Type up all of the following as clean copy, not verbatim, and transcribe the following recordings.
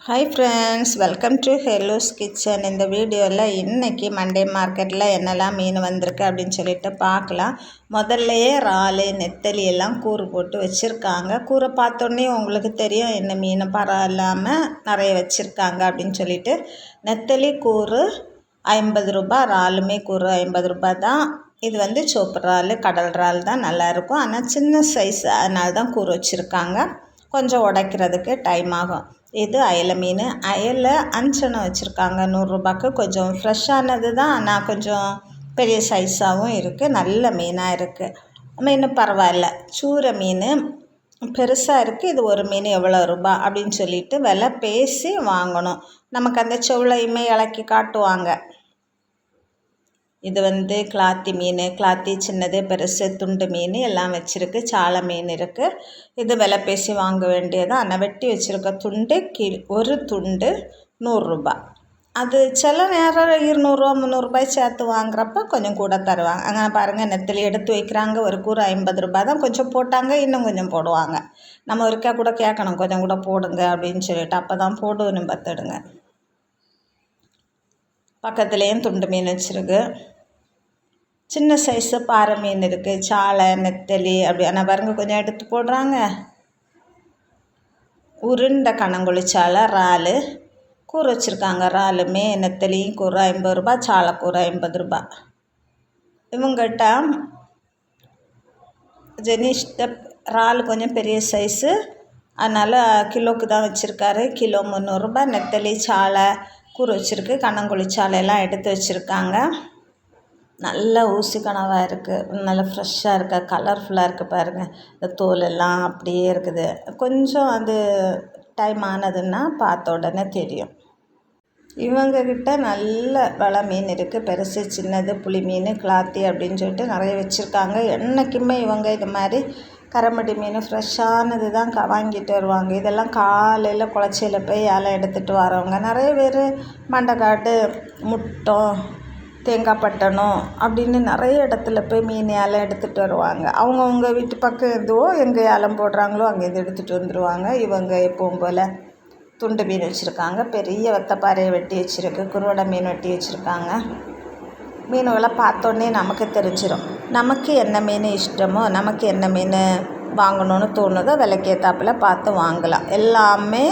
Hi friends, welcome to ஹெலோஸ் kitchen. இந்த வீடியோவில் இன்றைக்கி மண்டே மார்க்கெட்டில் என்னெல்லாம் மீன் வந்திருக்கு அப்படின்னு சொல்லிட்டு பார்க்கலாம். முதல்லையே இறாலு நெத்தலி எல்லாம் கூறு போட்டு வச்சுருக்காங்க. கூரை பார்த்தோன்னே உங்களுக்கு தெரியும் என்ன மீன் பரவாயில்லாமல் நிறைய வச்சுருக்காங்க அப்படின்னு சொல்லிட்டு. நெத்தலி கூறு 50 ரூபா, இறாலுமே கூறு 50 ரூபா தான். இது சோப்பு இறால், கடல் இறால் தான் நல்லாயிருக்கும். ஆனால் சின்ன சைஸ், அதனால தான் கூறு வச்சுருக்காங்க. கொஞ்சம் உடைக்கிறதுக்கு டைம் ஆகும். இது அயலை மீன். அயலை அஞ்சனம் வச்சுருக்காங்க 100 ரூபாய்க்கு. கொஞ்சம் ஃப்ரெஷ்ஷானது தான், ஆனால் கொஞ்சம் பெரிய சைஸாகவும் இருக்குது. நல்ல மீனாக இருக்குது. மீன் பரவாயில்ல. சூரை மீன் பெருசாக இருக்குது. இது ஒரு மீன் எவ்வளோ ரூபா அப்படின்னு சொல்லிட்டு விலை பேசி வாங்கணும். நமக்கு அந்த செவளையுமே இலக்கி காட்டுவாங்க. இது கிளாத்தி மீன், கிளாத்தி சின்னது பெருசு துண்டு மீன் எல்லாம் வச்சுருக்கு. சாலை மீன் இருக்குது. இது விலை பேசி வாங்க வேண்டியது. ஆனால் வெட்டி வச்சுருக்க துண்டு ஒரு துண்டு 100 ரூபா. அது சில நேரம் 200 300 சேர்த்து வாங்குறப்ப கொஞ்சம் கூட தருவாங்க. அங்கே பாருங்கள், நெத்தலி எடுத்து வைக்கிறாங்க. ஒரு கூறு 50 ரூபா தான். கொஞ்சம் போட்டாங்க, இன்னும் கொஞ்சம் போடுவாங்க. நம்ம ஒருக்கா கூட கேட்கணும், கொஞ்சம் கூட போடுங்க அப்படின்னு சொல்லிட்டு. அப்போ தான் போடுவேன்னு பார்த்துடுங்க. பக்கத்துலேயும் துண்டு மீன் வச்சுருக்கு. சின்ன சைஸு பாறை மீன் இருக்குது. சாலை நெத்தலி அப்படி. ஆனால் பாருங்க, கொஞ்சம் எடுத்து போடுறாங்க. உருண்டை கணங்குழி சாலை இறால் கூறு வச்சுருக்காங்க. இறாலுமே நெத்தலியும் கூறு 50 ரூபா, சாலை கூறு 50 ரூபா. இவங்ககிட்ட ஜெனிஷ்ட இறால் கொஞ்சம் பெரிய சைஸு, அதனால் கிலோவுக்கு தான் வச்சுருக்காரு. கிலோ 300 ரூபா. நெத்தலி சாலை கூறு வச்சுருக்கு. கணங்குழி சாலையெல்லாம் எடுத்து வச்சுருக்காங்க. நல்ல ஊசி கனவாக இருக்குது. நல்லா ஃப்ரெஷ்ஷாக இருக்குது. கலர்ஃபுல்லாக இருக்குது பாருங்கள். இந்த தோலெல்லாம் அப்படியே இருக்குது. கொஞ்சம் அது டைம் ஆனதுன்னா பார்த்த உடனே தெரியும். இவங்கக்கிட்ட நல்ல வலை மீன் இருக்குது. பெருசு சின்னது புளி மீன், கிளாத்தி அப்படின்னு சொல்லிட்டு நிறைய வச்சுருக்காங்க. என்றைக்குமே இவங்க இது மாதிரி கரமடி மீன் ஃப்ரெஷ்ஷானது தான் வாங்கிட்டு வருவாங்க. இதெல்லாம் காலையில் குளச்சியில் போய் இலை எடுத்துகிட்டு வரவங்க நிறைய பேர். மண்டைக்காடு, முட்டம், தேங்காய் பட்டணம் அப்படின்னு நிறைய இடத்துல போய் மீன் ஏலம் எடுத்துகிட்டு வருவாங்க. அவங்கவுங்க வீட்டு பக்கம் எதுவோ எங்கே ஏலம் போடுறாங்களோ அங்கேருந்து எடுத்துகிட்டு வந்துடுவாங்க. இவங்க எப்பவும் போல் துண்டு மீன் வச்சுருக்காங்க. பெரிய வத்தப்பாறையை வெட்டி வச்சுருக்கு. குருவடை மீன் வெட்டி வச்சுருக்காங்க. மீன்களை பார்த்தோன்னே நமக்கு தெரிஞ்சிடும். நமக்கு என்ன மீன் இஷ்டமோ, நமக்கு என்ன மீன் வாங்கணும்னு தோணுதோ விலைக்கேத்தாப்பில் பார்த்து வாங்கலாம். எல்லாமே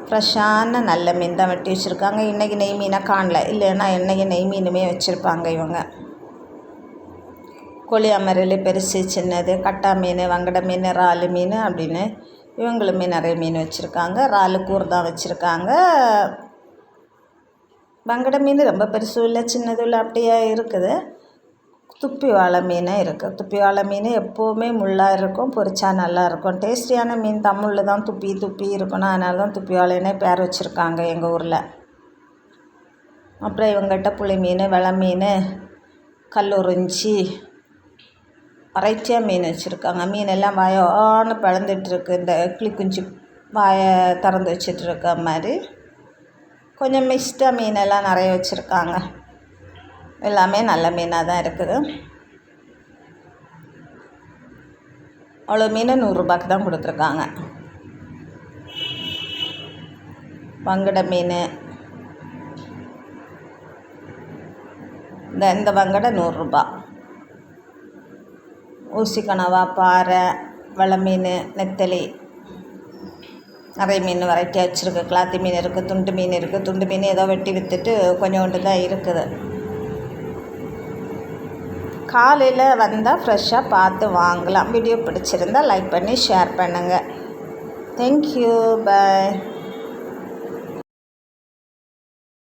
ஃப்ரெஷ்ஷான நல்ல மீன் தான் வெட்டி வச்சுருக்காங்க. இன்றைக்கி நெய் மீனை காணல, இல்லைன்னா இன்றைக்கி நெய் மீனுமே வச்சுருப்பாங்க இவங்க. கொளியாமரல் பெருசு சின்னது, கட்டா மீன், வங்கடை மீன், இறால் மீன் அப்படின்னு இவங்களுமே நிறைய மீன் வச்சுருக்காங்க. இறால் கூறு தான் வச்சுருக்காங்க. வங்கடை மீன் ரொம்ப பெருசும் இல்லை சின்னதும் இல்லை, அப்படியே இருக்குது. துப்பி வாழை மீன் இருக்குது. துப்பி வாழை மீன் எப்போவுமே முள்ளாக இருக்கும், பொரிச்சா நல்லாயிருக்கும். டேஸ்டியான மீன் தமிழில் தான் துப்பி இருக்கணும். அதனால தான் துப்பி வாழைன்னே பேர் வச்சுருக்காங்க எங்கள் ஊரில். அப்புறம் இவங்ககிட்ட புளி மீன், வெலை மீன், கல்லுறிஞ்சி வெரைட்டியாக மீன் வச்சுருக்காங்க. மீனெல்லாம் வாயோன்னு பிளந்துட்டுருக்கு. இந்த கிளிக்குஞ்சு வாயை திறந்து வச்சிட்ருக்க மாதிரி கொஞ்சம் மிக்ஸ்டாக மீனெல்லாம் நிறைய வச்சுருக்காங்க. எல்லாமே நல்ல மீனாக தான் இருக்குது. அவ்வளோ மீன் 100 ரூபாய்க்கு தான் கொடுத்துருக்காங்க. வங்கடை மீன், இந்த வங்கடை 100 ரூபா. ஊசி கனவா, பாறை, வெலை மீன், நெத்தலி நிறைய மீன் வெரைட்டியாக வச்சுருக்கு. கிளாத்தி மீன் இருக்குது, துண்டு மீன் இருக்குது. துண்டு மீன் ஏதோ வெட்டி விற்றுட்டு கொஞ்சோண்டு தான் இருக்குது. காலையில் வந்தால் ஃப்ரெஷ்ஷாக பார்த்து வாங்கலாம். வீடியோ பிடிச்சிருந்தால் லைக் பண்ணி ஷேர் பண்ணுங்கள். தேங்க்யூ, பாய்.